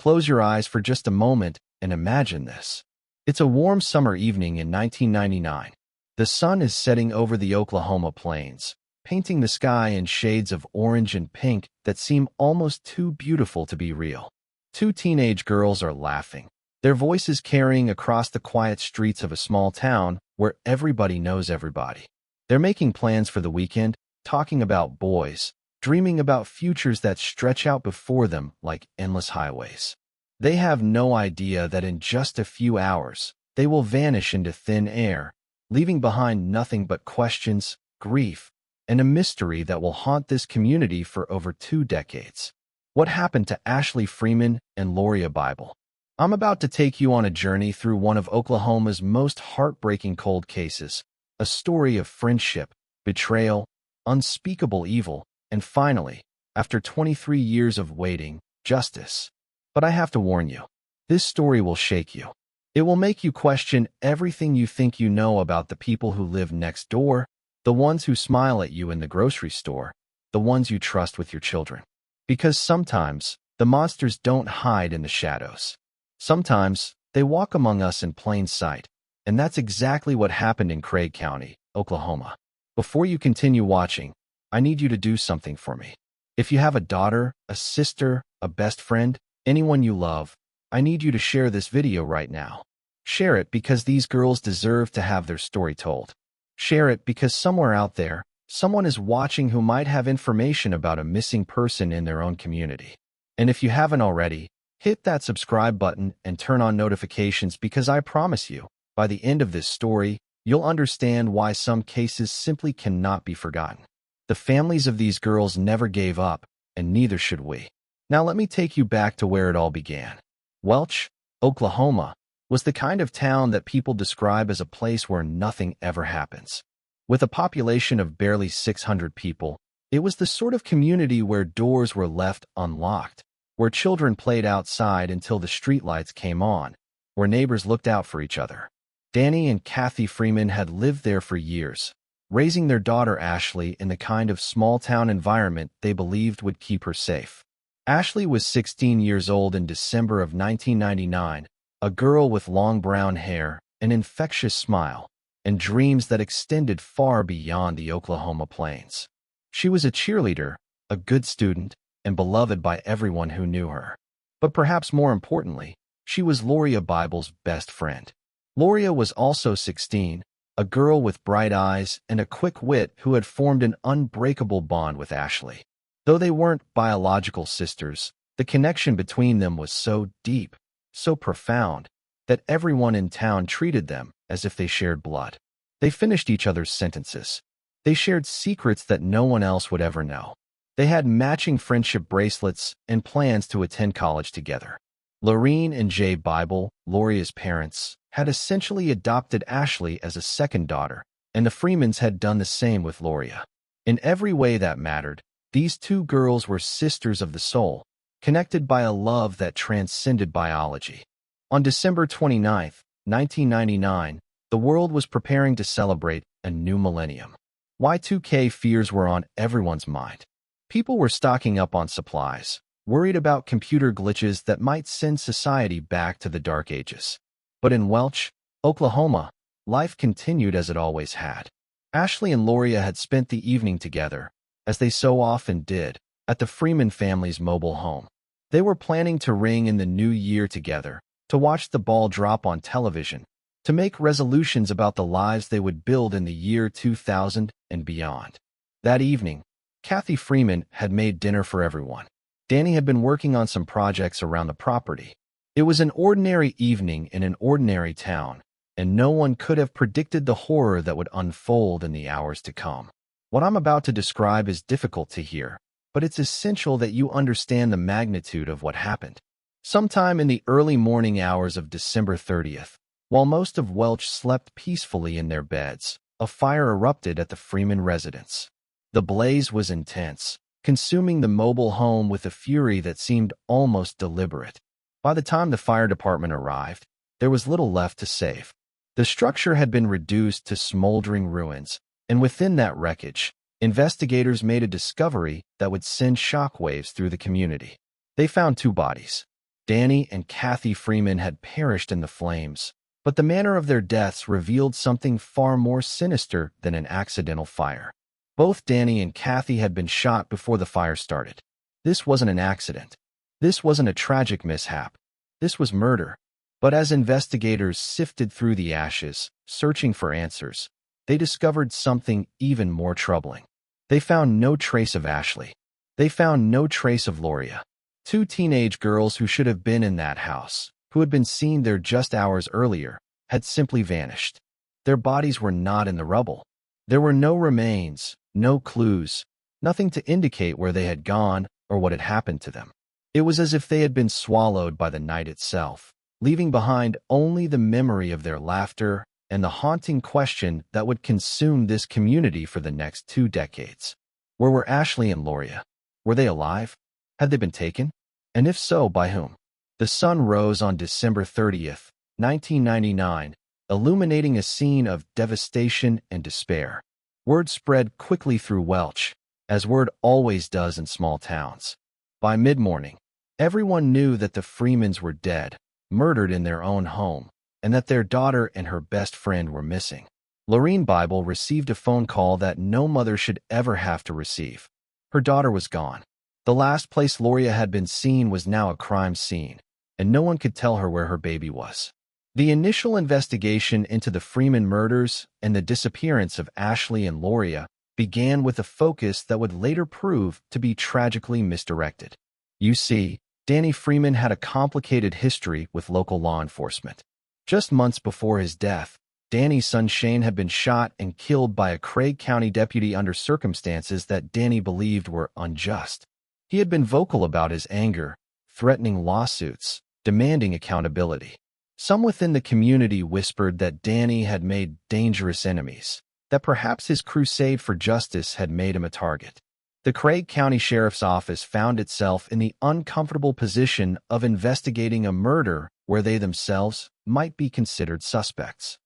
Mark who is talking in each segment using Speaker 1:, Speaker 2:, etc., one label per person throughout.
Speaker 1: Close your eyes for just a moment and imagine this. It's a warm summer evening in 1999. The sun is setting over the Oklahoma plains, painting the sky in shades of orange and pink that seem almost too beautiful to be real. Two teenage girls are laughing, their voices carrying across the quiet streets of a small town where everybody knows everybody. They're making plans for the weekend, talking about boys, dreaming about futures that stretch out before them like endless highways. They have no idea that in just a few hours, they will vanish into thin air, leaving behind nothing but questions, grief, and a mystery that will haunt this community for over 2 decades. What happened to Kathy Freeman and Lorene Bible? I'm about to take you on a journey through one of Oklahoma's most heartbreaking cold cases, a story of friendship, betrayal, unspeakable evil, and finally, after 23 years of waiting, justice. But I have to warn you, this story will shake you. It will make you question everything you think you know about the people who live next door, the ones who smile at you in the grocery store, the ones you trust with your children. Because sometimes, the monsters don't hide in the shadows. Sometimes, they walk among us in plain sight, and that's exactly what happened in Craig County, Oklahoma. Before you continue watching, I need you to do something for me. If you have a daughter, a sister, a best friend, anyone you love, I need you to share this video right now. Share it because these girls deserve to have their story told. Share it because somewhere out there, someone is watching who might have information about a missing person in their own community. And if you haven't already, hit that subscribe button and turn on notifications because I promise you, by the end of this story, you'll understand why some cases simply cannot be forgotten. The families of these girls never gave up, and neither should we. Now let me take you back to where it all began. Welch, Oklahoma, was the kind of town that people describe as a place where nothing ever happens. With a population of barely 600 people, it was the sort of community where doors were left unlocked, where children played outside until the streetlights came on, where neighbors looked out for each other. Danny and Kathy Freeman had lived there for years, raising their daughter Ashley in the kind of small-town environment they believed would keep her safe. Ashley was 16 years old in December of 1999, a girl with long brown hair, an infectious smile, and dreams that extended far beyond the Oklahoma plains. She was a cheerleader, a good student, and beloved by everyone who knew her. But perhaps more importantly, she was Lorene Bible's best friend. Lauria was also 16, a girl with bright eyes and a quick wit who had formed an unbreakable bond with Ashley. Though they weren't biological sisters, the connection between them was so deep, so profound, that everyone in town treated them as if they shared blood. They finished each other's sentences. They shared secrets that no one else would ever know. They had matching friendship bracelets and plans to attend college together. Lorene and Bible, Lauria's parents, had essentially adopted Ashley as a second daughter, and the Freemans had done the same with Lauria. In every way that mattered, these two girls were sisters of the soul, connected by a love that transcended biology. On December 29, 1999, the world was preparing to celebrate a new millennium. Y2K fears were on everyone's mind. People were stocking up on supplies, worried about computer glitches that might send society back to the Dark Ages. But in Welch, Oklahoma, life continued as it always had. Ashley and Lauria had spent the evening together, as they so often did, at the Freeman family's mobile home. They were planning to ring in the new year together, to watch the ball drop on television, to make resolutions about the lives they would build in the year 2000 and beyond. That evening, Kathy Freeman had made dinner for everyone. Danny had been working on some projects around the property. It was an ordinary evening in an ordinary town, and no one could have predicted the horror that would unfold in the hours to come. What I'm about to describe is difficult to hear, but it's essential that you understand the magnitude of what happened. Sometime in the early morning hours of December 30th, while most of Welch slept peacefully in their beds, a fire erupted at the Freeman residence. The blaze was intense, consuming the mobile home with a fury that seemed almost deliberate. By the time the fire department arrived, there was little left to save. The structure had been reduced to smoldering ruins, and within that wreckage, investigators made a discovery that would send shockwaves through the community. They found 2 bodies. Danny and Kathy Freeman had perished in the flames, but the manner of their deaths revealed something far more sinister than an accidental fire. Both Danny and Kathy had been shot before the fire started. This wasn't an accident. This wasn't a tragic mishap. This was murder. But as investigators sifted through the ashes, searching for answers, they discovered something even more troubling. They found no trace of Ashley. They found no trace of Lauria. Two teenage girls who should have been in that house, who had been seen there just hours earlier, had simply vanished. Their bodies were not in the rubble. There were no remains, no clues, nothing to indicate where they had gone or what had happened to them. It was as if they had been swallowed by the night itself, leaving behind only the memory of their laughter and the haunting question that would consume this community for the next 2 decades. Where were Ashley and Lauria? Were they alive? Had they been taken? And if so, by whom? The sun rose on December 30th, 1999, illuminating a scene of devastation and despair. Word spread quickly through Welch, as word always does in small towns. By mid-morning, everyone knew that the Freemans were dead, murdered in their own home, and that their daughter and her best friend were missing. Lorene Bible received a phone call that no mother should ever have to receive. Her daughter was gone. The last place Lauria had been seen was now a crime scene, and no one could tell her where her baby was. The initial investigation into the Freeman murders and the disappearance of Ashley and Lauria began with a focus that would later prove to be tragically misdirected. You see, Danny Freeman had a complicated history with local law enforcement. Just months before his death, Danny's son Shane had been shot and killed by a Craig County deputy under circumstances that Danny believed were unjust. He had been vocal about his anger, threatening lawsuits, demanding accountability. Some within the community whispered that Danny had made dangerous enemies, that perhaps his crusade for justice had made him a target. The Craig County Sheriff's Office found itself in the uncomfortable position of investigating a murder where they themselves might be considered suspects.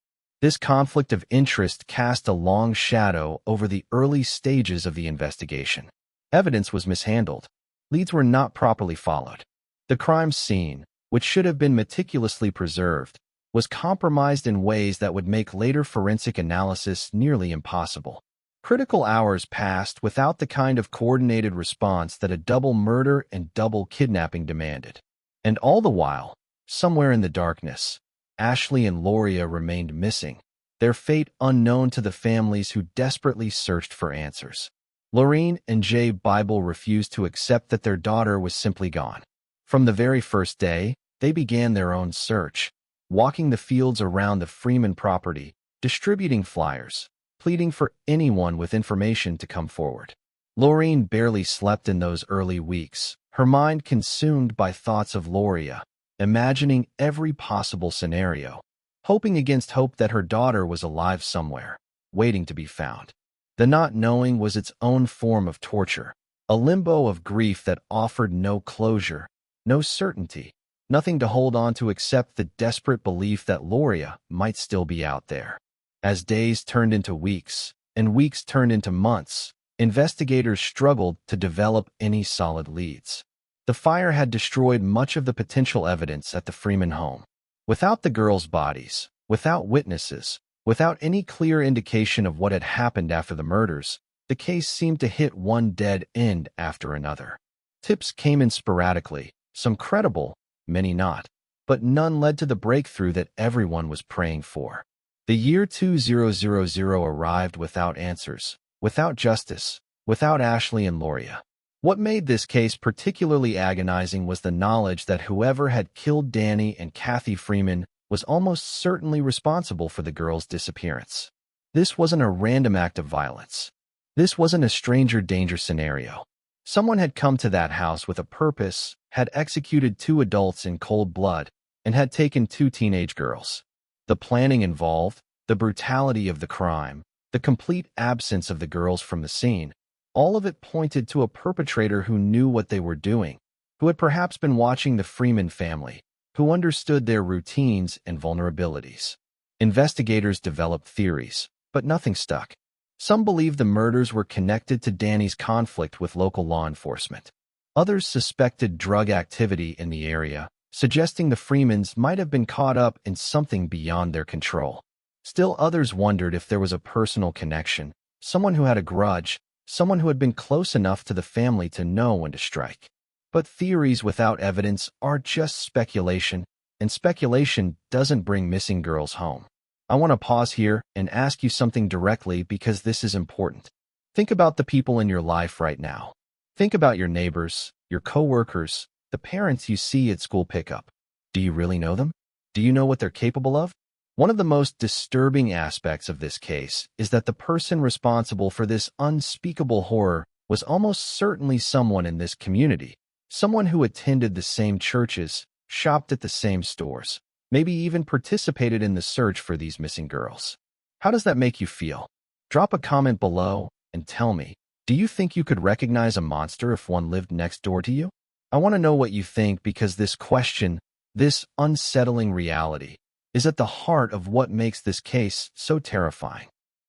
Speaker 1: This conflict of interest cast a long shadow over the early stages of the investigation. Evidence was mishandled. Leads were not properly followed. The crime scene, which should have been meticulously preserved, was compromised in ways that would make later forensic analysis nearly impossible. Critical hours passed without the kind of coordinated response that a double murder and double kidnapping demanded. And all the while, somewhere in the darkness, Ashley and Lauria remained missing, their fate unknown to the families who desperately searched for answers. Lorene and Bible refused to accept that their daughter was simply gone. From the very first day, they began their own search, walking the fields around the Freeman property, distributing flyers, pleading for anyone with information to come forward. Lorene barely slept in those early weeks, her mind consumed by thoughts of Lauria, imagining every possible scenario, hoping against hope that her daughter was alive somewhere, waiting to be found. The not knowing was its own form of torture, a limbo of grief that offered no closure, no certainty, nothing to hold on to except the desperate belief that Lauria might still be out there. As days turned into weeks, and weeks turned into months, investigators struggled to develop any solid leads. The fire had destroyed much of the potential evidence at the Freeman home. Without the girls' bodies, without witnesses, without any clear indication of what had happened after the murders, the case seemed to hit one dead end after another. Tips came in sporadically, some credible, many not, but none led to the breakthrough that everyone was praying for. The year 2000 arrived without answers, without justice, without Ashley and Lauria. What made this case particularly agonizing was the knowledge that whoever had killed Danny and Kathy Freeman was almost certainly responsible for the girls' disappearance. This wasn't a random act of violence. This wasn't a stranger danger scenario. Someone had come to that house with a purpose, had executed 2 adults in cold blood, and had taken 2 teenage girls. The planning involved, the brutality of the crime, the complete absence of the girls from the scene, all of it pointed to a perpetrator who knew what they were doing, who had perhaps been watching the Freeman family, who understood their routines and vulnerabilities. Investigators developed theories, but nothing stuck. Some believed the murders were connected to Danny's conflict with local law enforcement. Others suspected drug activity in the area, suggesting the Freemans might have been caught up in something beyond their control. Still, others wondered if there was a personal connection, someone who had a grudge, someone who had been close enough to the family to know when to strike. But theories without evidence are just speculation, and speculation doesn't bring missing girls home. I want to pause here and ask you something directly because this is important. Think about the people in your life right now. Think about your neighbors, your coworkers, the parents you see at school pickup. Do you really know them? Do you know what they're capable of? One of the most disturbing aspects of this case is that the person responsible for this unspeakable horror was almost certainly someone in this community, someone who attended the same churches, shopped at the same stores, maybe even participated in the search for these missing girls. How does that make you feel? Drop a comment below and tell me, do you think you could recognize a monster if one lived next door to you? I want to know what you think because this question, this unsettling reality, is at the heart of what makes this case so terrifying.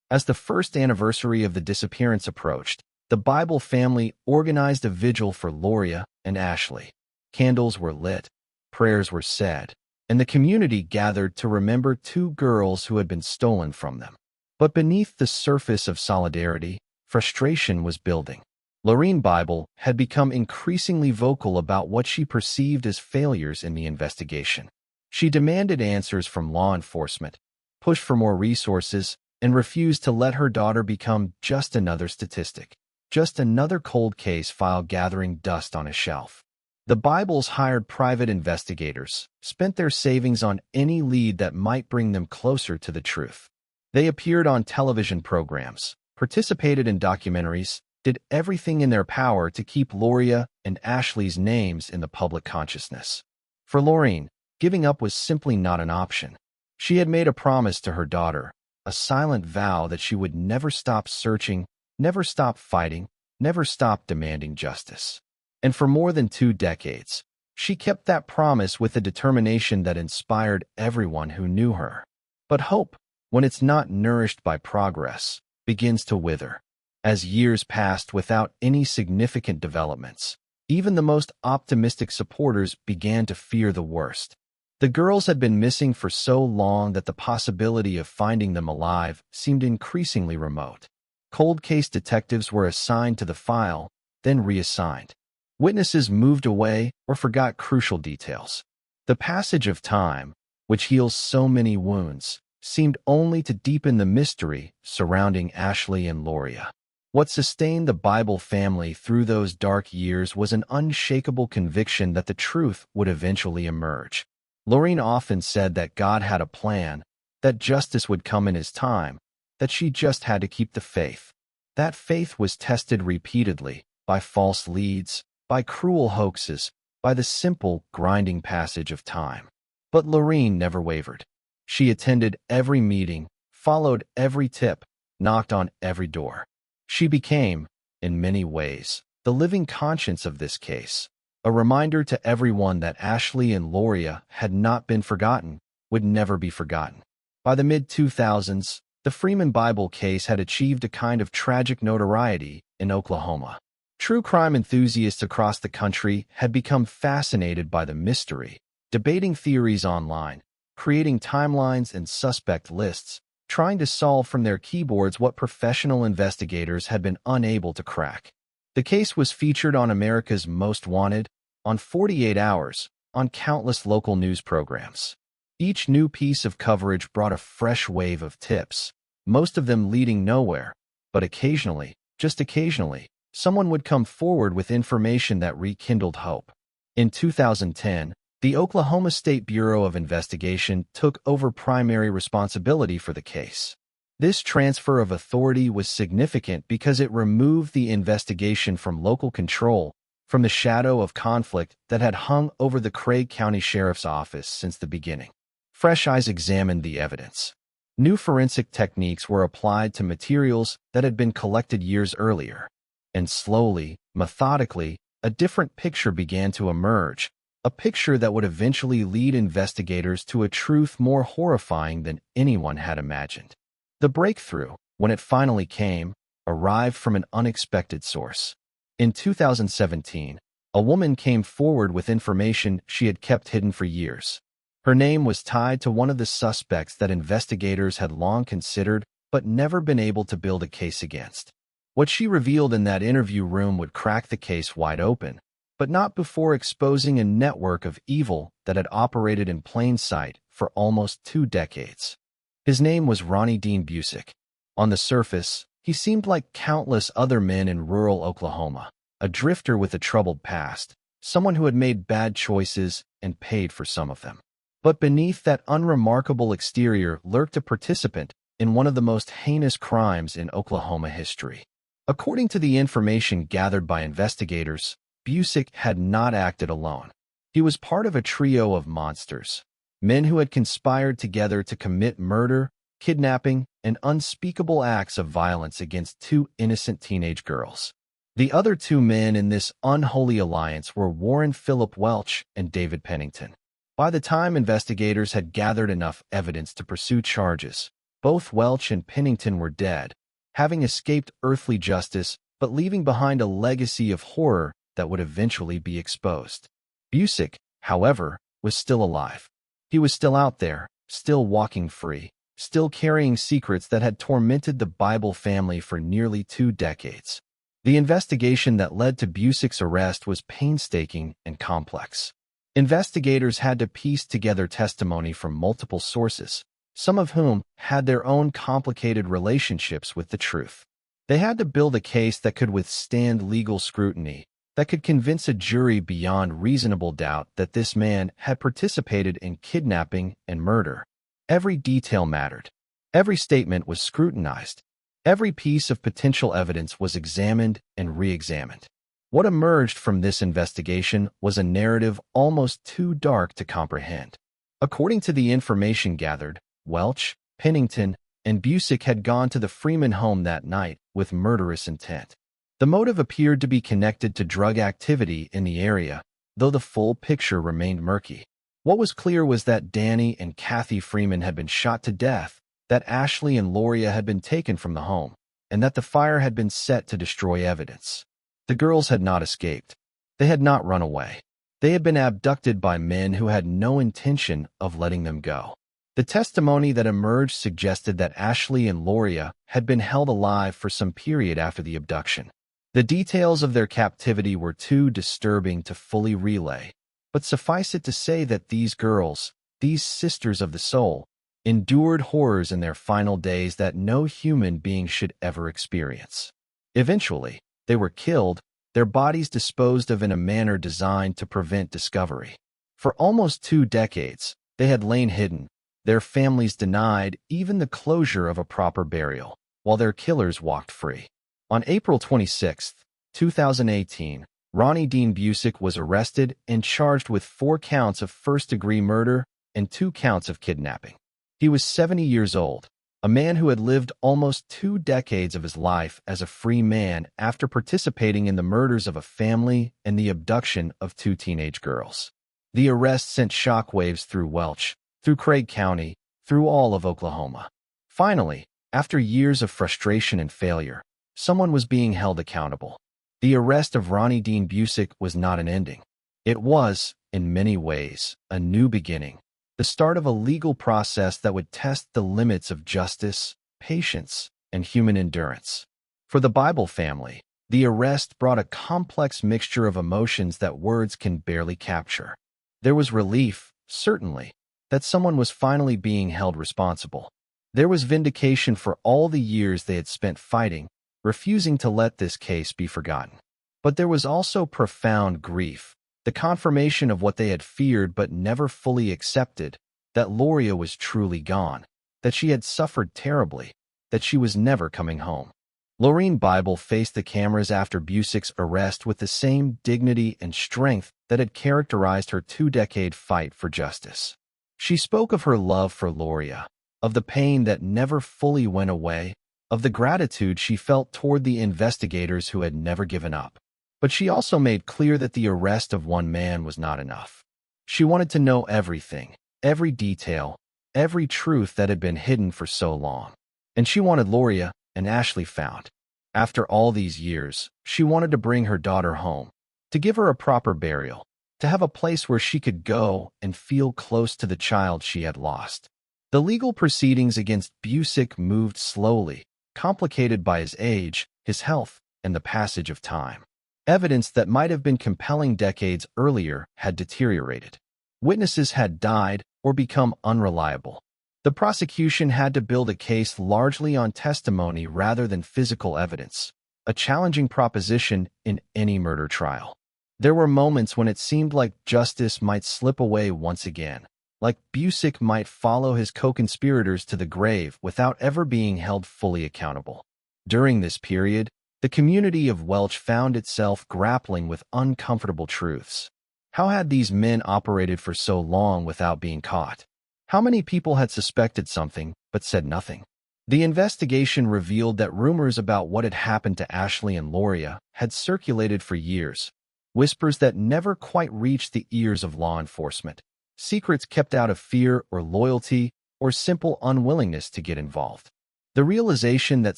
Speaker 1: As the first anniversary of the disappearance approached, the Bible family organized a vigil for Lauria and Ashley. Candles were lit, prayers were said, and the community gathered to remember two girls who had been stolen from them. But beneath the surface of solidarity, frustration was building. Lorene Bible had become increasingly vocal about what she perceived as failures in the investigation. She demanded answers from law enforcement, pushed for more resources, and refused to let her daughter become just another statistic, just another cold case file gathering dust on a shelf. The Bibles hired private investigators, spent their savings on any lead that might bring them closer to the truth. They appeared on television programs, participated in documentaries, did everything in their power to keep Lauria and Ashley's names in the public consciousness. For Lorene, giving up was simply not an option. She had made a promise to her daughter, a silent vow that she would never stop searching, never stop fighting, never stop demanding justice. And for more than 2 decades, she kept that promise with a determination that inspired everyone who knew her. But hope, when it's not nourished by progress, begins to wither. As years passed without any significant developments, even the most optimistic supporters began to fear the worst. The girls had been missing for so long that the possibility of finding them alive seemed increasingly remote. Cold case detectives were assigned to the file, then reassigned. Witnesses moved away or forgot crucial details. The passage of time, which heals so many wounds, seemed only to deepen the mystery surrounding Ashley and Lauria. What sustained the Bible family through those dark years was an unshakable conviction that the truth would eventually emerge. Lorene often said that God had a plan, that justice would come in His time, that she just had to keep the faith. That faith was tested repeatedly by false leads, by cruel hoaxes, by the simple, grinding passage of time. But Lorene never wavered. She attended every meeting, followed every tip, knocked on every door. She became, in many ways, the living conscience of this case, a reminder to everyone that Ashley and Lauria had not been forgotten, would never be forgotten. By the mid-2000s, the Freeman Bible case had achieved a kind of tragic notoriety in Oklahoma. True crime enthusiasts across the country had become fascinated by the mystery, debating theories online, creating timelines and suspect lists, trying to solve from their keyboards what professional investigators had been unable to crack. The case was featured on America's Most Wanted, on 48 Hours, on countless local news programs. Each new piece of coverage brought a fresh wave of tips, most of them leading nowhere, but occasionally, just occasionally, someone would come forward with information that rekindled hope. In 2010, the Oklahoma State Bureau of Investigation took over primary responsibility for the case. This transfer of authority was significant because it removed the investigation from local control, from the shadow of conflict that had hung over the Craig County Sheriff's Office since the beginning. Fresh eyes examined the evidence. New forensic techniques were applied to materials that had been collected years earlier. And slowly, methodically, a different picture began to emerge, a picture that would eventually lead investigators to a truth more horrifying than anyone had imagined. The breakthrough, when it finally came, arrived from an unexpected source. In 2017, A woman came forward with information she had kept hidden for years. Her name was tied to one of the suspects that investigators had long considered but never been able to build a case against. What she revealed in that interview room would crack the case wide open, but not before exposing a network of evil that had operated in plain sight for almost 2 decades. His name was Ronnie Dean Busick. On the surface, he seemed like countless other men in rural Oklahoma, a drifter with a troubled past, someone who had made bad choices and paid for some of them. But beneath that unremarkable exterior lurked a participant in one of the most heinous crimes in Oklahoma history. According to the information gathered by investigators, Busick had not acted alone. He was part of a trio of monsters, men who had conspired together to commit murder, kidnapping, and unspeakable acts of violence against 2 innocent teenage girls. The other 2 men in this unholy alliance were Phillip Welch and David Pennington. By the time investigators had gathered enough evidence to pursue charges, both Welch and Pennington were dead, having escaped earthly justice but leaving behind a legacy of horror that would eventually be exposed. Busick, however, was still alive. He was still out there, still walking free, still carrying secrets that had tormented the Bible family for nearly 2 decades. The investigation that led to Busick's arrest was painstaking and complex. Investigators had to piece together testimony from multiple sources, some of whom had their own complicated relationships with the truth. They had to build a case that could withstand legal scrutiny, that could convince a jury beyond reasonable doubt that this man had participated in kidnapping and murder. Every detail mattered. Every statement was scrutinized. Every piece of potential evidence was examined and re-examined. What emerged from this investigation was a narrative almost too dark to comprehend. According to the information gathered, Welch, Pennington, and Busick had gone to the Freeman home that night with murderous intent. The motive appeared to be connected to drug activity in the area, though the full picture remained murky. What was clear was that Danny and Kathy Freeman had been shot to death, that Ashley and Lauria had been taken from the home, and that the fire had been set to destroy evidence. The girls had not escaped. They had not run away. They had been abducted by men who had no intention of letting them go. The testimony that emerged suggested that Ashley and Lauria had been held alive for some period after the abduction. The details of their captivity were too disturbing to fully relay, but suffice it to say that these girls, these sisters of the soul, endured horrors in their final days that no human being should ever experience. Eventually, they were killed, their bodies disposed of in a manner designed to prevent discovery. For almost 2 decades, they had lain hidden, their families denied even the closure of a proper burial, while their killers walked free. On April 26, 2018, Ronnie Dean Busick was arrested and charged with 4 counts of first-degree murder and 2 counts of kidnapping. He was 70 years old, a man who had lived almost 2 decades of his life as a free man after participating in the murders of a family and the abduction of 2 teenage girls. The arrest sent shockwaves through Welch, through Craig County, through all of Oklahoma. Finally, after years of frustration and failure, someone was being held accountable. The arrest of Ronnie Dean Busick was not an ending. It was, in many ways, a new beginning, the start of a legal process that would test the limits of justice, patience, and human endurance. For the Bible family, the arrest brought a complex mixture of emotions that words can barely capture. There was relief, certainly, that someone was finally being held responsible. There was vindication for all the years they had spent fighting, refusing to let this case be forgotten. But there was also profound grief, the confirmation of what they had feared but never fully accepted, that Lauria was truly gone, that she had suffered terribly, that she was never coming home. Lorene Bible faced the cameras after Busick's arrest with the same dignity and strength that had characterized her 2-decade fight for justice. She spoke of her love for Lauria, of the pain that never fully went away, of the gratitude she felt toward the investigators who had never given up. But she also made clear that the arrest of one man was not enough. She wanted to know everything, every detail, every truth that had been hidden for so long. And she wanted Lauria and Ashley found. After all these years, she wanted to bring her daughter home. to give her a proper burial, to have a place where she could go and feel close to the child she had lost. The legal proceedings against Busick moved slowly, complicated by his age, his health, and the passage of time. Evidence that might have been compelling decades earlier had deteriorated. Witnesses had died or become unreliable. The prosecution had to build a case largely on testimony rather than physical evidence, a challenging proposition in any murder trial. There were moments when it seemed like justice might slip away once again, like Busick might follow his co-conspirators to the grave without ever being held fully accountable. During this period, the community of Welch found itself grappling with uncomfortable truths. How had these men operated for so long without being caught? How many people had suspected something but said nothing? The investigation revealed that rumors about what had happened to Ashley and Lauria had circulated for years, whispers that never quite reached the ears of law enforcement, secrets kept out of fear or loyalty or simple unwillingness to get involved. The realization that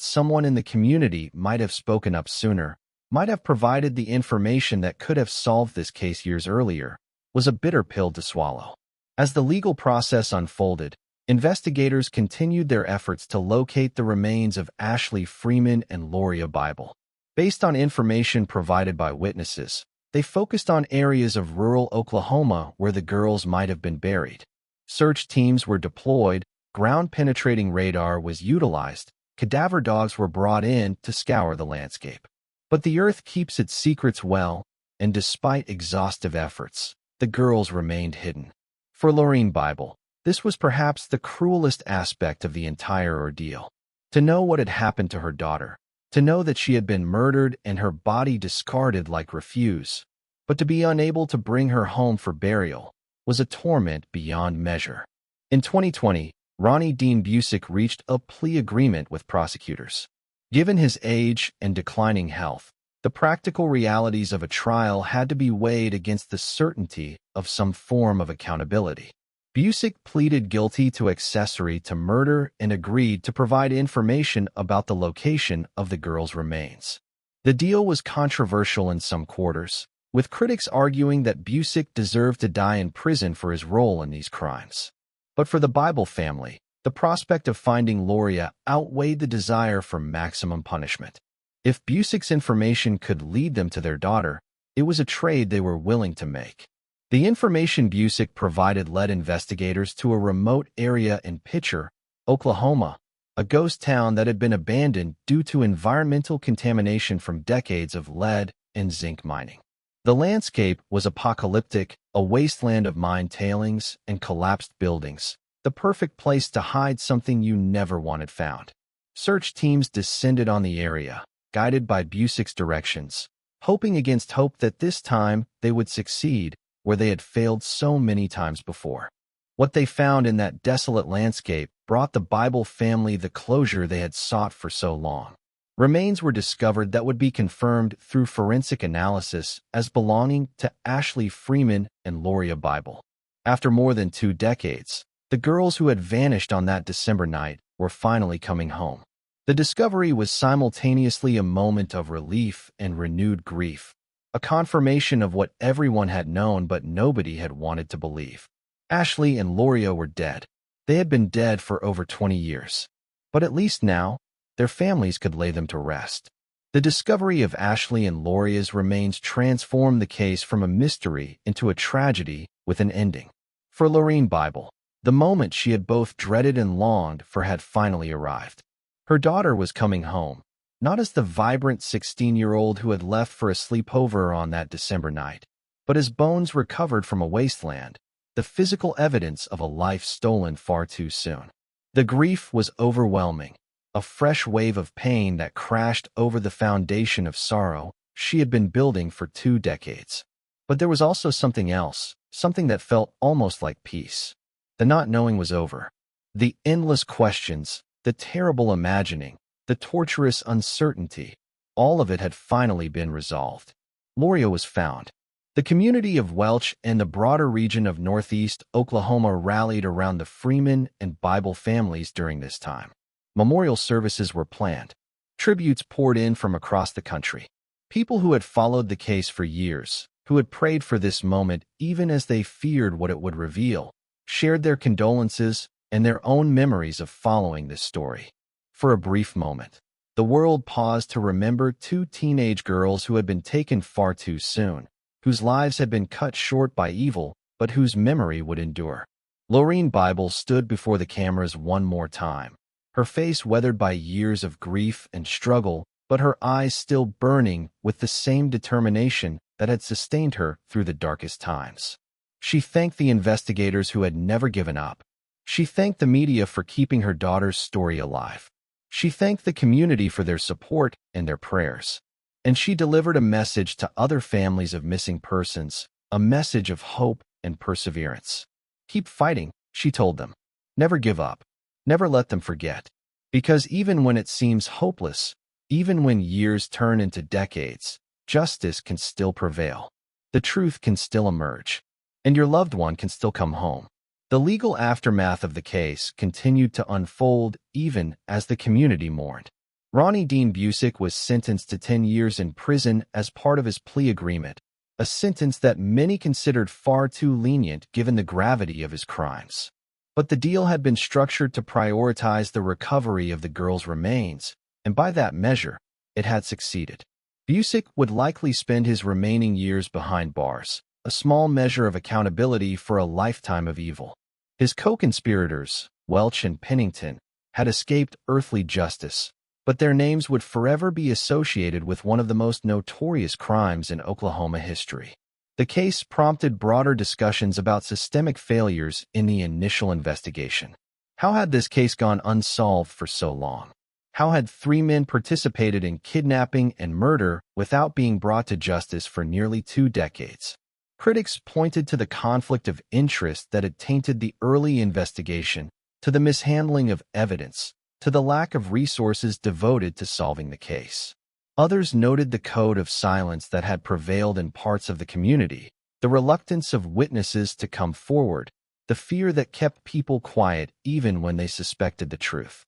Speaker 1: someone in the community might have spoken up sooner, might have provided the information that could have solved this case years earlier, was a bitter pill to swallow. As the legal process unfolded, investigators continued their efforts to locate the remains of Ashley Freeman and Lorene Bible. Based on information provided by witnesses, they focused on areas of rural Oklahoma where the girls might have been buried. Search teams were deployed, ground-penetrating radar was utilized, cadaver dogs were brought in to scour the landscape. But the earth keeps its secrets well, and despite exhaustive efforts, the girls remained hidden. For Lorene Bible, this was perhaps the cruelest aspect of the entire ordeal. To know what had happened to her daughter, to know that she had been murdered and her body discarded like refuse, but to be unable to bring her home for burial, was a torment beyond measure. In 2020, Ronnie Dean Busick reached a plea agreement with prosecutors. Given his age and declining health, the practical realities of a trial had to be weighed against the certainty of some form of accountability. Busick pleaded guilty to accessory to murder and agreed to provide information about the location of the girls' remains. The deal was controversial in some quarters, with critics arguing that Busick deserved to die in prison for his role in these crimes. But for the Bible family, the prospect of finding Lauria outweighed the desire for maximum punishment. If Busick's information could lead them to their daughter, it was a trade they were willing to make. The information Busick provided led investigators to a remote area in Pitcher, Oklahoma, a ghost town that had been abandoned due to environmental contamination from decades of lead and zinc mining. The landscape was apocalyptic, a wasteland of mine tailings and collapsed buildings, the perfect place to hide something you never wanted found. Search teams descended on the area, guided by Busick's directions, hoping against hope that this time they would succeed where they had failed so many times before. What they found in that desolate landscape brought the Bible family the closure they had sought for so long. Remains were discovered that would be confirmed through forensic analysis as belonging to Ashley Freeman and Lorene Bible. After more than 2 decades, the girls who had vanished on that December night were finally coming home. The discovery was simultaneously a moment of relief and renewed grief, a confirmation of what everyone had known but nobody had wanted to believe. Ashley and Lauria were dead. They had been dead for over 20 years. But at least now, their families could lay them to rest. The discovery of Ashley and Lauria's remains transformed the case from a mystery into a tragedy with an ending. For Lorene Bible, the moment she had both dreaded and longed for had finally arrived. Her daughter was coming home, not as the vibrant 16-year-old who had left for a sleepover on that December night, but as bones recovered from a wasteland, the physical evidence of a life stolen far too soon. The grief was overwhelming, a fresh wave of pain that crashed over the foundation of sorrow she had been building for 2 decades. But there was also something else, something that felt almost like peace. The not knowing was over. The endless questions, the terrible imagining, the torturous uncertainty, all of it had finally been resolved. Lauria was found. The community of Welch and the broader region of northeast Oklahoma rallied around the Freeman and Bible families during this time. Memorial services were planned. Tributes poured in from across the country. People who had followed the case for years, who had prayed for this moment even as they feared what it would reveal, shared their condolences and their own memories of following this story. For a brief moment, the world paused to remember two teenage girls who had been taken far too soon, whose lives had been cut short by evil, but whose memory would endure. Lorene Bible stood before the cameras one more time, her face weathered by years of grief and struggle, but her eyes still burning with the same determination that had sustained her through the darkest times. She thanked the investigators who had never given up. She thanked the media for keeping her daughter's story alive. She thanked the community for their support and their prayers. And she delivered a message to other families of missing persons, a message of hope and perseverance. Keep fighting, she told them. Never give up. Never let them forget. Because even when it seems hopeless, even when years turn into decades, justice can still prevail. The truth can still emerge. And your loved one can still come home. The legal aftermath of the case continued to unfold even as the community mourned. Ronnie Dean Busick was sentenced to 10 years in prison as part of his plea agreement, a sentence that many considered far too lenient given the gravity of his crimes. But the deal had been structured to prioritize the recovery of the girls' remains, and by that measure, it had succeeded. Busick would likely spend his remaining years behind bars, a small measure of accountability for a lifetime of evil. His co-conspirators, Welch and Pennington, had escaped earthly justice, but their names would forever be associated with one of the most notorious crimes in Oklahoma history. The case prompted broader discussions about systemic failures in the initial investigation. How had this case gone unsolved for so long? How had 3 men participated in kidnapping and murder without being brought to justice for nearly 2 decades? Critics pointed to the conflict of interest that had tainted the early investigation, to the mishandling of evidence, to the lack of resources devoted to solving the case. Others noted the code of silence that had prevailed in parts of the community, the reluctance of witnesses to come forward, the fear that kept people quiet even when they suspected the truth.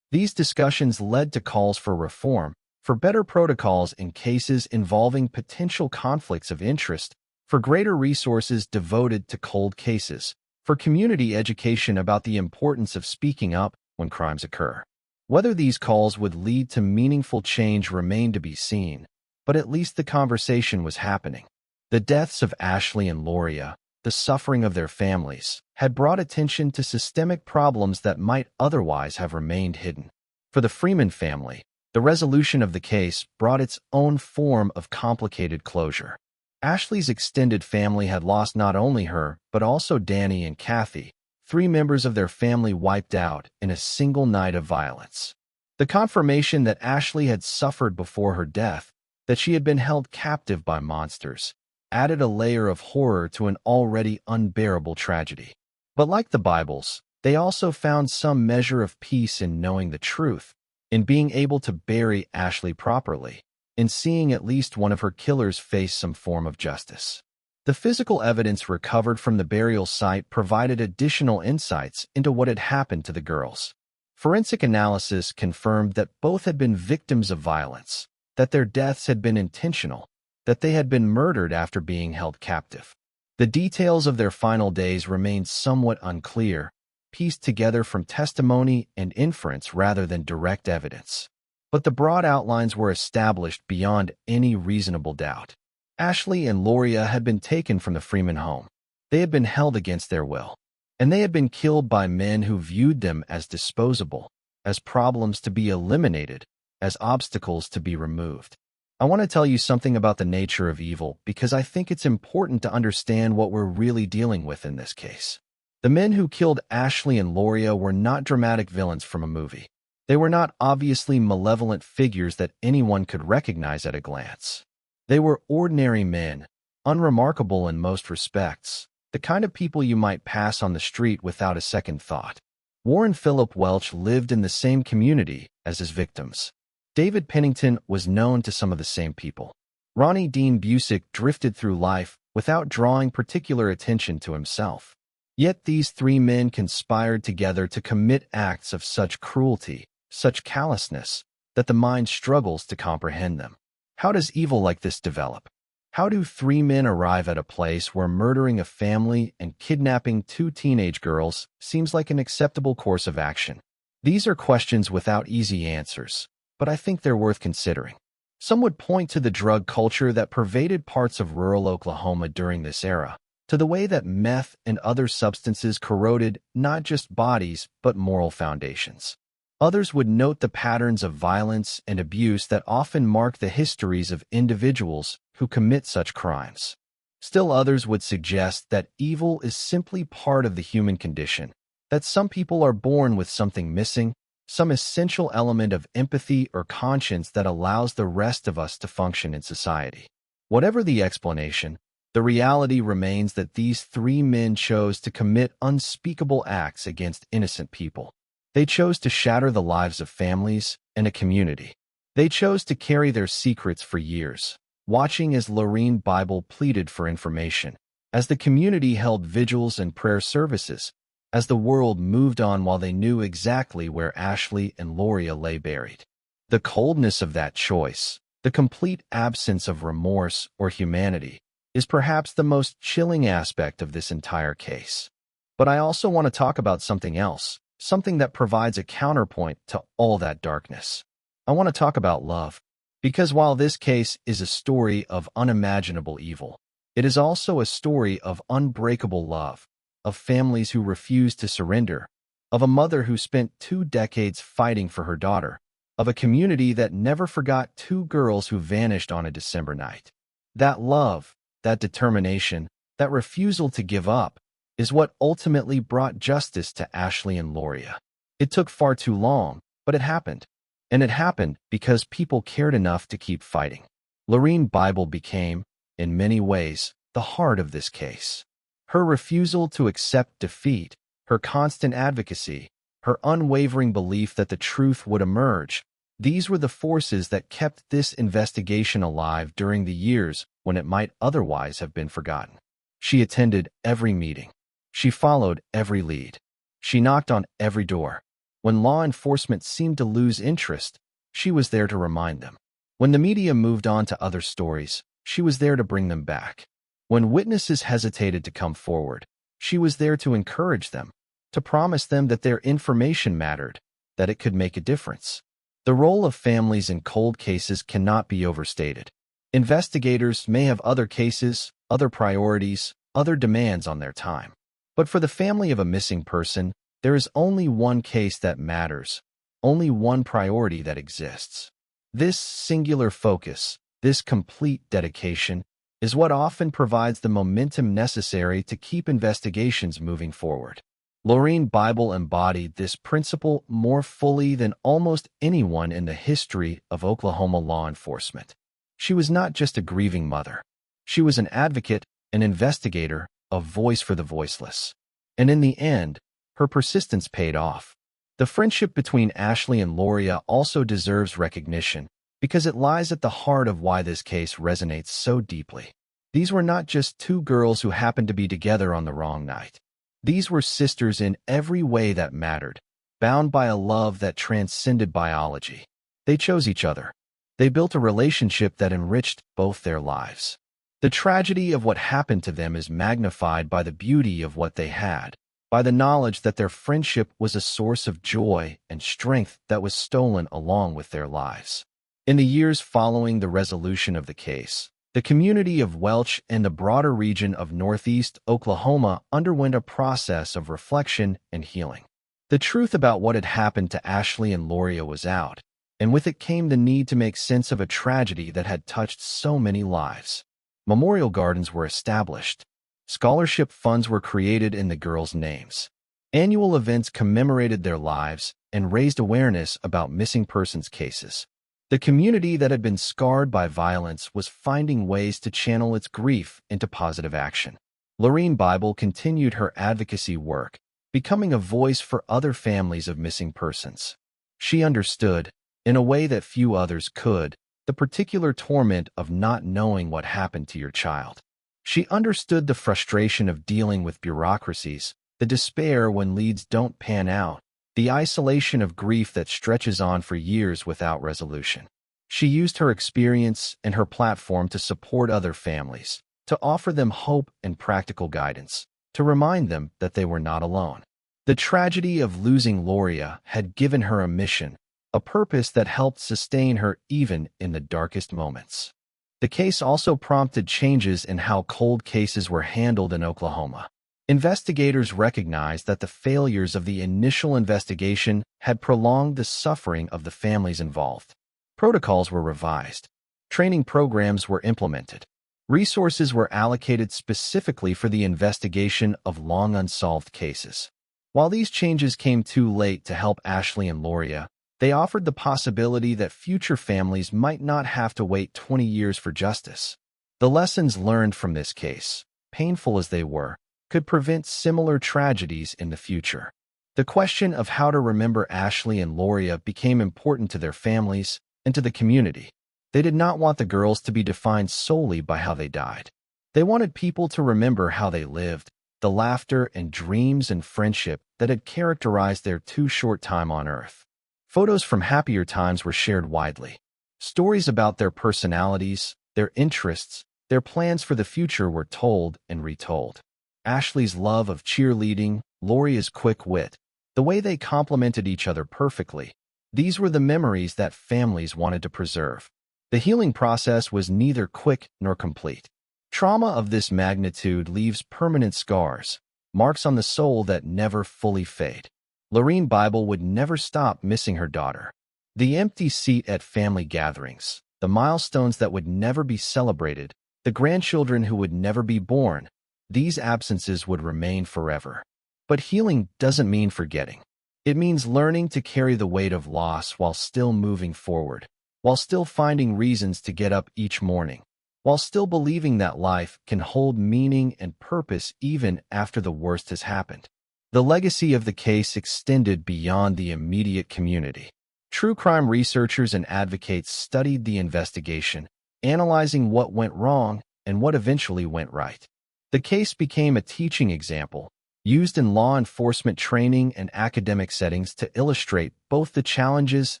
Speaker 1: These discussions led to calls for reform, for better protocols in cases involving potential conflicts of interest, for greater resources devoted to cold cases, for community education about the importance of speaking up when crimes occur. Whether these calls would lead to meaningful change remained to be seen, but at least the conversation was happening. The deaths of Ashley and Lauria, the suffering of their families, had brought attention to systemic problems that might otherwise have remained hidden. For the Freeman family, the resolution of the case brought its own form of complicated closure. Ashley's extended family had lost not only her, but also Danny and Kathy, 3 members of their family wiped out in a single night of violence. The confirmation that Ashley had suffered before her death, that she had been held captive by monsters, added a layer of horror to an already unbearable tragedy. But like the Bibles, they also found some measure of peace in knowing the truth, in being able to bury Ashley properly, in seeing at least one of her killers face some form of justice. The physical evidence recovered from the burial site provided additional insights into what had happened to the girls. Forensic analysis confirmed that both had been victims of violence, that their deaths had been intentional, that they had been murdered after being held captive. The details of their final days remained somewhat unclear, pieced together from testimony and inference rather than direct evidence. But the broad outlines were established beyond any reasonable doubt. Ashley and Lauria had been taken from the Freeman home. They had been held against their will. And they had been killed by men who viewed them as disposable, as problems to be eliminated, as obstacles to be removed. I want to tell you something about the nature of evil because I think it's important to understand what we're really dealing with in this case. The men who killed Ashley and Lauria were not dramatic villains from a movie. They were not obviously malevolent figures that anyone could recognize at a glance. They were ordinary men, unremarkable in most respects, the kind of people you might pass on the street without a second thought. Warren Phillip Welch lived in the same community as his victims. David Pennington was known to some of the same people. Ronnie Dean Busick drifted through life without drawing particular attention to himself. Yet these 3 men conspired together to commit acts of such cruelty, such callousness, that the mind struggles to comprehend them. How does evil like this develop? How do three men arrive at a place where murdering a family and kidnapping two teenage girls seems like an acceptable course of action? These are questions without easy answers, but I think they're worth considering. Some would point to the drug culture that pervaded parts of rural Oklahoma during this era, to the way that meth and other substances corroded not just bodies but moral foundations. Others would note the patterns of violence and abuse that often mark the histories of individuals who commit such crimes. Still others would suggest that evil is simply part of the human condition, that some people are born with something missing, some essential element of empathy or conscience that allows the rest of us to function in society. Whatever the explanation, the reality remains that these three men chose to commit unspeakable acts against innocent people. They chose to shatter the lives of families and a community. They chose to carry their secrets for years, watching as Lorene Bible pleaded for information, as the community held vigils and prayer services, as the world moved on while they knew exactly where Ashley and Lauria lay buried. The coldness of that choice, the complete absence of remorse or humanity, is perhaps the most chilling aspect of this entire case. But I also want to talk about something else, something that provides a counterpoint to all that darkness. I want to talk about love, because while this case is a story of unimaginable evil, it is also a story of unbreakable love, of families who refused to surrender, of a mother who spent 2 decades fighting for her daughter, of a community that never forgot 2 girls who vanished on a December night. That love, that determination, that refusal to give up, is what ultimately brought justice to Ashley and Lauria. It took far too long, but it happened. And it happened because people cared enough to keep fighting. Lorene Bible became, in many ways, the heart of this case. Her refusal to accept defeat, her constant advocacy, her unwavering belief that the truth would emerge, these were the forces that kept this investigation alive during the years when it might otherwise have been forgotten. She attended every meeting. She followed every lead. She knocked on every door. When law enforcement seemed to lose interest, she was there to remind them. When the media moved on to other stories, she was there to bring them back. When witnesses hesitated to come forward, she was there to encourage them, to promise them that their information mattered, that it could make a difference. The role of families in cold cases cannot be overstated. Investigators may have other cases, other priorities, other demands on their time. But for the family of a missing person, there is only one case that matters, only one priority that exists. This singular focus, this complete dedication, is what often provides the momentum necessary to keep investigations moving forward. Lorene Bible embodied this principle more fully than almost anyone in the history of Oklahoma law enforcement. She was not just a grieving mother. She was an advocate, an investigator, a voice for the voiceless. And in the end, her persistence paid off. The friendship between Ashley and Lauria also deserves recognition because it lies at the heart of why this case resonates so deeply. These were not just 2 girls who happened to be together on the wrong night. These were sisters in every way that mattered, bound by a love that transcended biology. They chose each other. They built a relationship that enriched both their lives. The tragedy of what happened to them is magnified by the beauty of what they had, by the knowledge that their friendship was a source of joy and strength that was stolen along with their lives. In the years following the resolution of the case, the community of Welch and the broader region of northeast Oklahoma underwent a process of reflection and healing. The truth about what had happened to Ashley and Lauria was out, and with it came the need to make sense of a tragedy that had touched so many lives. Memorial gardens were established. Scholarship funds were created in the girls' names. Annual events commemorated their lives and raised awareness about missing persons cases. The community that had been scarred by violence was finding ways to channel its grief into positive action. Lorene Bible continued her advocacy work, becoming a voice for other families of missing persons. She understood, in a way that few others could, the particular torment of not knowing what happened to your child. She understood the frustration of dealing with bureaucracies, the despair when leads don't pan out, the isolation of grief that stretches on for years without resolution. She used her experience and her platform to support other families, to offer them hope and practical guidance, to remind them that they were not alone. The tragedy of losing Lauria had given her a mission, a purpose that helped sustain her even in the darkest moments. The case also prompted changes in how cold cases were handled in Oklahoma. Investigators recognized that the failures of the initial investigation had prolonged the suffering of the families involved. Protocols were revised. Training programs were implemented. Resources were allocated specifically for the investigation of long unsolved cases. While these changes came too late to help Ashley and Lauria, they offered the possibility that future families might not have to wait 20 years for justice. The lessons learned from this case, painful as they were, could prevent similar tragedies in the future. The question of how to remember Ashley and Lauria became important to their families and to the community. They did not want the girls to be defined solely by how they died. They wanted people to remember how they lived, the laughter and dreams and friendship that had characterized their too short time on Earth. Photos from happier times were shared widely. Stories about their personalities, their interests, their plans for the future were told and retold. Ashley's love of cheerleading, Lauria's quick wit, the way they complemented each other perfectly. These were the memories that families wanted to preserve. The healing process was neither quick nor complete. Trauma of this magnitude leaves permanent scars, marks on the soul that never fully fade. Lorene Bible would never stop missing her daughter. The empty seat at family gatherings, the milestones that would never be celebrated, the grandchildren who would never be born, these absences would remain forever. But healing doesn't mean forgetting. It means learning to carry the weight of loss while still moving forward, while still finding reasons to get up each morning, while still believing that life can hold meaning and purpose even after the worst has happened. The legacy of the case extended beyond the immediate community. True crime researchers and advocates studied the investigation, analyzing what went wrong and what eventually went right. The case became a teaching example, used in law enforcement training and academic settings to illustrate both the challenges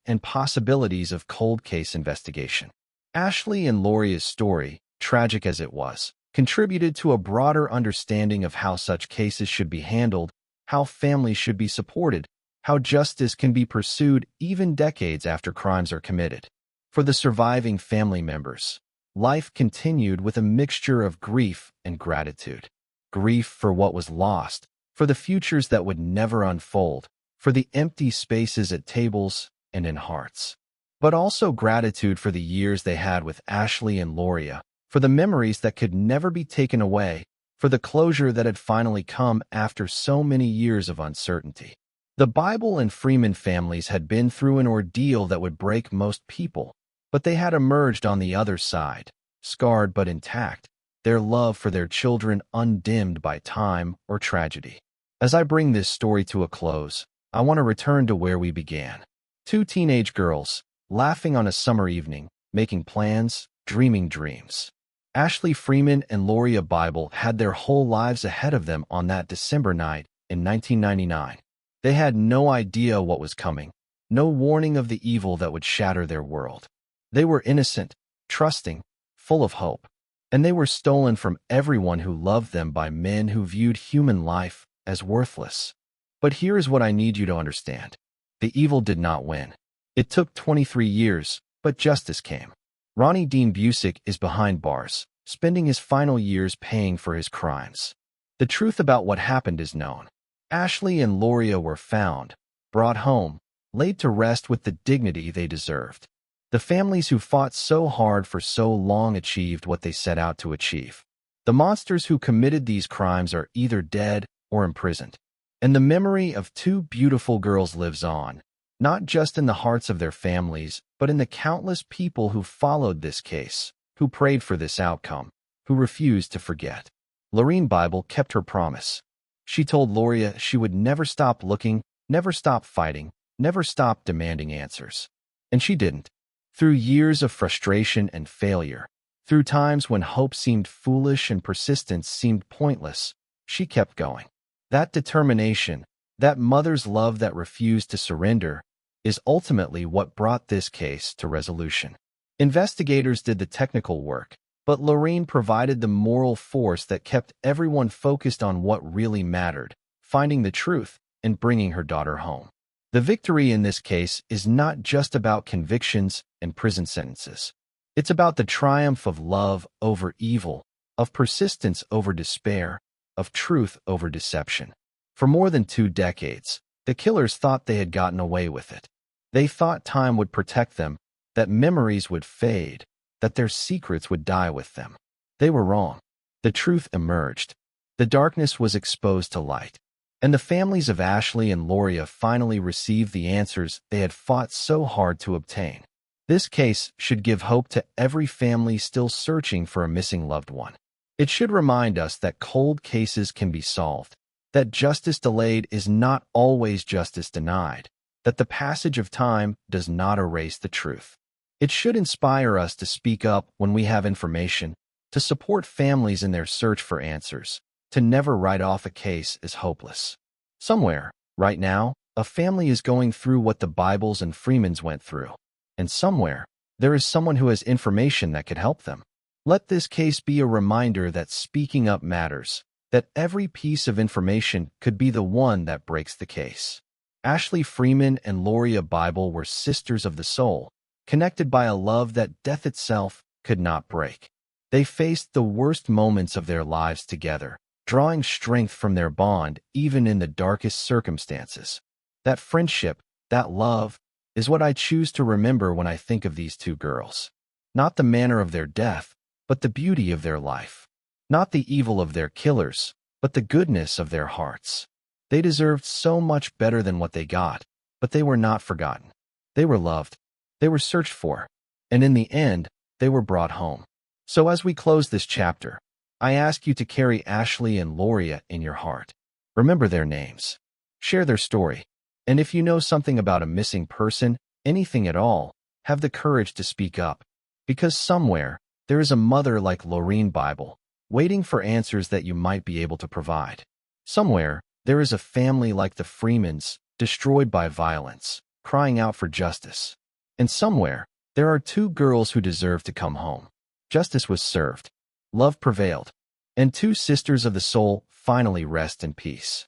Speaker 1: and possibilities of cold case investigation. Ashley and Lauria's story, tragic as it was, contributed to a broader understanding of how such cases should be handled, how families should be supported, how justice can be pursued even decades after crimes are committed. For the surviving family members, life continued with a mixture of grief and gratitude. Grief for what was lost, for the futures that would never unfold, for the empty spaces at tables and in hearts. But also gratitude for the years they had with Ashley and Lauria, for the memories that could never be taken away, for the closure that had finally come after so many years of uncertainty. The Bible and Freeman families had been through an ordeal that would break most people, but they had emerged on the other side, scarred but intact, their love for their children undimmed by time or tragedy. As I bring this story to a close, I want to return to where we began. Two teenage girls, laughing on a summer evening, making plans, dreaming dreams. Ashley Freeman and Lorene Bible had their whole lives ahead of them on that December night in 1999. They had no idea what was coming, no warning of the evil that would shatter their world. They were innocent, trusting, full of hope, and they were stolen from everyone who loved them by men who viewed human life as worthless. But here is what I need you to understand. The evil did not win. It took 23 years, but justice came. Ronnie Dean Busick is behind bars, spending his final years paying for his crimes. The truth about what happened is known. Ashley and Lauria were found, brought home, laid to rest with the dignity they deserved. The families who fought so hard for so long achieved what they set out to achieve. The monsters who committed these crimes are either dead or imprisoned. And the memory of two beautiful girls lives on, not just in the hearts of their families, but in the countless people who followed this case, who prayed for this outcome, who refused to forget. Lorene Bible kept her promise. She told Lauria she would never stop looking, never stop fighting, never stop demanding answers. And she didn't. Through years of frustration and failure, through times when hope seemed foolish and persistence seemed pointless, she kept going. That determination, that mother's love that refused to surrender, is ultimately what brought this case to resolution. Investigators did the technical work, but Lorene provided the moral force that kept everyone focused on what really mattered, finding the truth and bringing her daughter home. The victory in this case is not just about convictions and prison sentences. It's about the triumph of love over evil, of persistence over despair, of truth over deception. For more than 2 decades, the killers thought they had gotten away with it. They thought time would protect them, that memories would fade, that their secrets would die with them. They were wrong. The truth emerged. The darkness was exposed to light. And the families of Ashley and Lauria finally received the answers they had fought so hard to obtain. This case should give hope to every family still searching for a missing loved one. It should remind us that cold cases can be solved, that justice delayed is not always justice denied, that the passage of time does not erase the truth. It should inspire us to speak up when we have information, to support families in their search for answers, to never write off a case as hopeless. Somewhere, right now, a family is going through what the Bibles and Freemans went through. And somewhere, there is someone who has information that could help them. Let this case be a reminder that speaking up matters, that every piece of information could be the one that breaks the case. Ashley Freeman and Lorene Bible were sisters of the soul, connected by a love that death itself could not break. They faced the worst moments of their lives together, drawing strength from their bond even in the darkest circumstances. That friendship, that love, is what I choose to remember when I think of these 2 girls. Not the manner of their death, but the beauty of their life. Not the evil of their killers, but the goodness of their hearts. They deserved so much better than what they got, but they were not forgotten. They were loved. They were searched for. And in the end, they were brought home. So as we close this chapter, I ask you to carry Ashley and Lauria in your heart. Remember their names. Share their story. And if you know something about a missing person, anything at all, have the courage to speak up. Because somewhere, there is a mother like Lorene Bible, waiting for answers that you might be able to provide. Somewhere, there is a family like the Freemans, destroyed by violence, crying out for justice. And somewhere, there are 2 girls who deserve to come home. Justice was served. Love prevailed. And 2 sisters of the soul finally rest in peace.